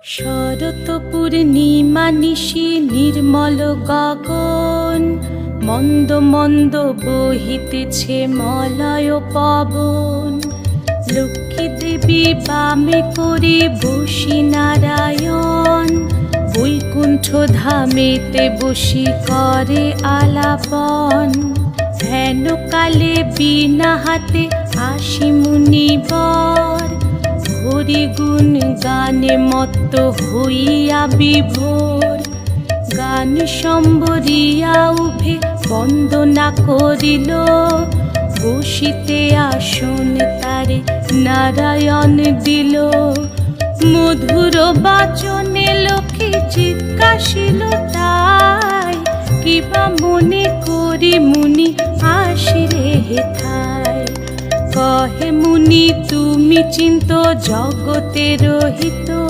শরৎ পূর্ণিমা নিশি নির্মল গগন, মন্দ মন্দ বহিতেছে মলয় পবন। লক্ষ্মী দেবী বামে করে বসি নারায়ণ, বৈকুণ্ঠ ধামেতে বসি করে আলাপন। হেন কালে বিনা হাতে আসি মুনিবর, হরি গুণ গানে মত্ত হইয়া বিভোর। গান সম্বরিয়া উভে বন্দনা করিল, বসিতে আসন তারে নারায়ণ দিল। মধুর বাচনে লোকে জিজ্ঞাসিল তাই, কিবা মনে করি মুনি আসিরে হেথায়। কহে মুনি তুমি চিন্ত জগতের হিত।